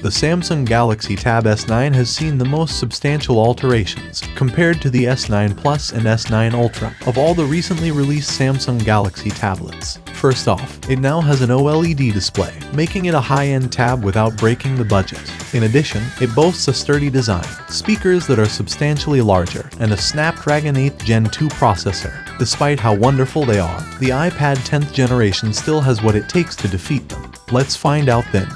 The Samsung Galaxy Tab S9 has seen the most substantial alterations compared to the S9 Plus and S9 Ultra of all the recently released Samsung Galaxy tablets. First off, it now has an OLED display, making it a high-end tab without breaking the budget. In addition, it boasts a sturdy design, speakers that are substantially larger, and a Snapdragon 8th Gen 2 processor. Despite how wonderful they are, the iPad 10th generation still has what it takes to defeat them. Let's find out then.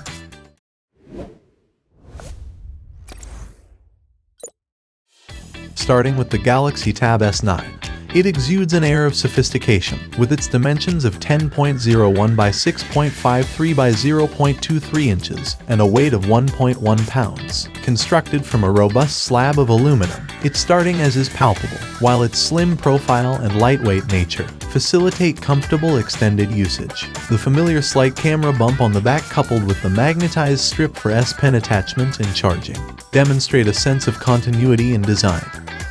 Starting with the Galaxy Tab S9. It exudes an air of sophistication, with its dimensions of 10.01 by 6.53 by 0.23 inches and a weight of 1.1 pounds. Constructed from a robust slab of aluminum, its starting edge is palpable, while its slim profile and lightweight nature facilitate comfortable extended usage. The familiar slight camera bump on the back, coupled with the magnetized strip for S Pen attachment and charging, demonstrate a sense of continuity in design.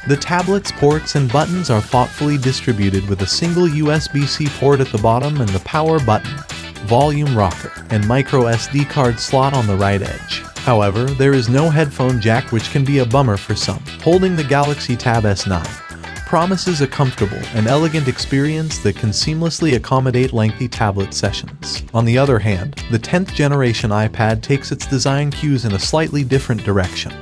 The tablet's ports and buttons are thoughtfully distributed, with a single USB-C port at the bottom and the power button, volume rocker, and micro SD card slot on the right edge. However, there is no headphone jack, which can be a bummer for some. Holding the Galaxy Tab S9 promises a comfortable and elegant experience that can seamlessly accommodate lengthy tablet sessions. On the other hand, the 10th generation iPad takes its design cues in a slightly different direction.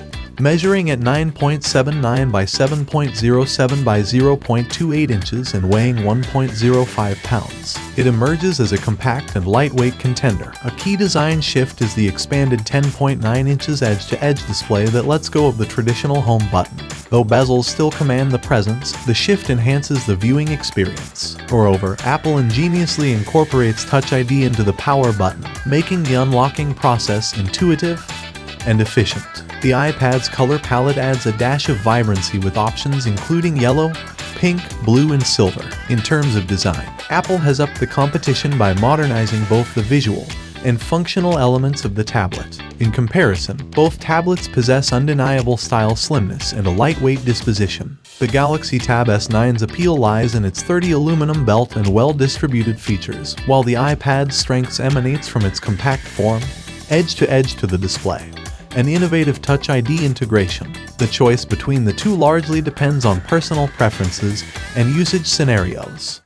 Measuring at 9.79 by 7.07 by 0.28 inches and weighing 1.05 pounds, it emerges as a compact and lightweight contender. A key design shift is the expanded 10.9 inches edge-to-edge display that lets go of the traditional home button. Though bezels still command the presence, the shift enhances the viewing experience. Moreover, Apple ingeniously incorporates Touch ID into the power button, making the unlocking process intuitive and efficient. The iPad's color palette adds a dash of vibrancy, with options including yellow, pink, blue, and silver. In terms of design, Apple has upped the competition by modernizing both the visual and functional elements of the tablet. In comparison, both tablets possess undeniable style slimness and a lightweight disposition. The Galaxy Tab S9's appeal lies in its sturdy aluminum belt and well-distributed features, while the iPad's strengths emanates from its compact form, edge-to-edge to the display, and innovative Touch ID integration. The choice between the two largely depends on personal preferences and usage scenarios.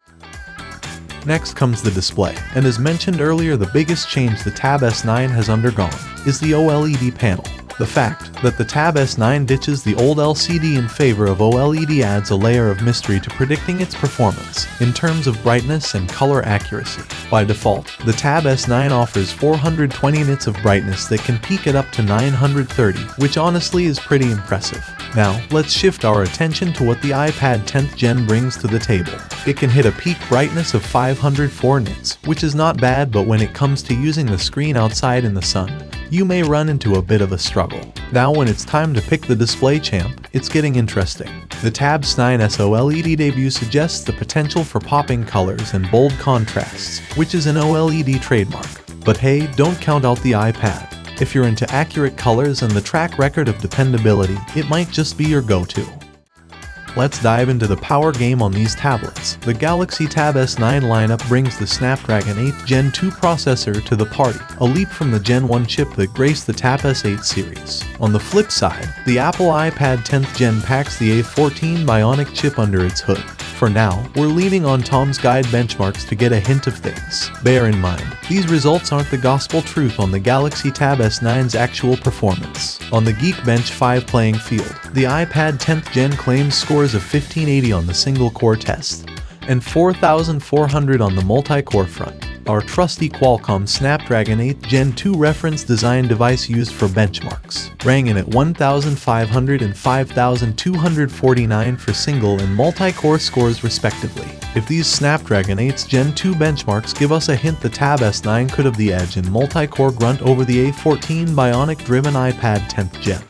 Next comes the display, and as mentioned earlier, the biggest change the Tab S9 has undergone is the OLED panel. The fact that the Tab S9 ditches the old LCD in favor of OLED adds a layer of mystery to predicting its performance in terms of brightness and color accuracy. By default, the Tab S9 offers 420 nits of brightness that can peak at up to 930, which honestly is pretty impressive. Now, let's shift our attention to what the iPad 10th Gen brings to the table. It can hit a peak brightness of 504 nits, which is not bad, but when it comes to using the screen outside in the sun, you may run into a bit of a struggle. Now when it's time to pick the display champ, it's getting interesting. The Tab S9's OLED debut suggests the potential for popping colors and bold contrasts, which is an OLED trademark. But hey, don't count out the iPad. If you're into accurate colors and the track record of dependability, it might just be your go-to. Let's dive into the power game on these tablets. The Galaxy Tab S9 lineup brings the Snapdragon 8th Gen 2 processor to the party, a leap from the Gen 1 chip that graced the Tab S8 series. On the flip side, the Apple iPad 10th Gen packs the A14 Bionic chip under its hood. For now, we're leaning on Tom's Guide benchmarks to get a hint of things. Bear in mind, these results aren't the gospel truth on the Galaxy Tab S9's actual performance. On the Geekbench 5 playing field, the iPad 10th Gen claims scores of 1580 on the single-core test and 4400 on the multi-core front. Our trusty Qualcomm Snapdragon 8th Gen 2 reference design device used for benchmarks, ranging at 1,500 and 5,249 for single and multi-core scores respectively. If these Snapdragon 8's Gen 2 benchmarks give us a hint, the Tab S9 could have the edge in multi-core grunt over the A14 Bionic-driven iPad 10th Gen.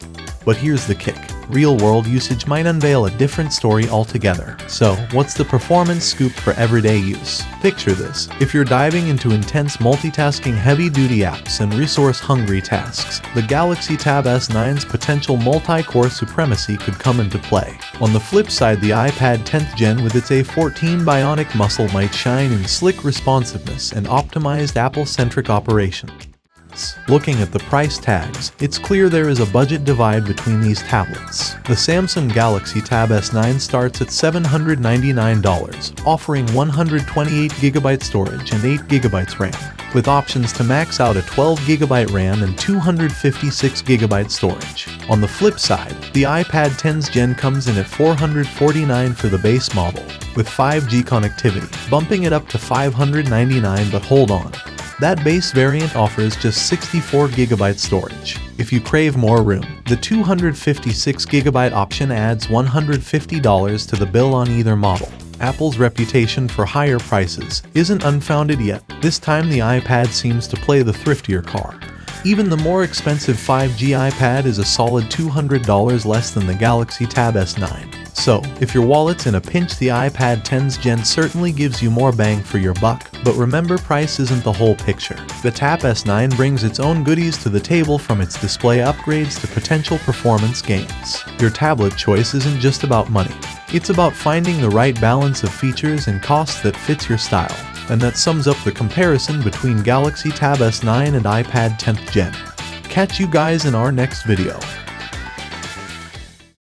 But here's the kick. Real-world usage might unveil a different story altogether. So, what's the performance scoop for everyday use? Picture this. If you're diving into intense multitasking, heavy-duty apps, and resource-hungry tasks, the Galaxy Tab S9's potential multi-core supremacy could come into play. On the flip side, the iPad 10th Gen with its A14 Bionic muscle might shine in slick responsiveness and optimized Apple-centric operation. options. Looking at the price tags, it's clear there is a budget divide between these tablets. The Samsung Galaxy Tab S9 starts at $799, offering 128GB storage and 8GB RAM, with options to max out a 12GB RAM and 256GB storage. On the flip side, the iPad 10's Gen comes in at $449 for the base model, with 5G connectivity, bumping it up to $599. But hold on, that base variant offers just 64GB storage. If you crave more room, the 256GB option adds $150 to the bill on either model. Apple's reputation for higher prices isn't unfounded yet. This time the iPad seems to play the thriftier card. Even the more expensive 5G iPad is a solid $200 less than the Galaxy Tab S9. So, if your wallet's in a pinch, the iPad 10's Gen certainly gives you more bang for your buck. But remember, price isn't the whole picture. The Tab S9 brings its own goodies to the table, from its display upgrades to potential performance gains. Your tablet choice isn't just about money. It's about finding the right balance of features and costs that fits your style. And that sums up the comparison between Galaxy Tab S9 and iPad 10th Gen. Catch you guys in our next video.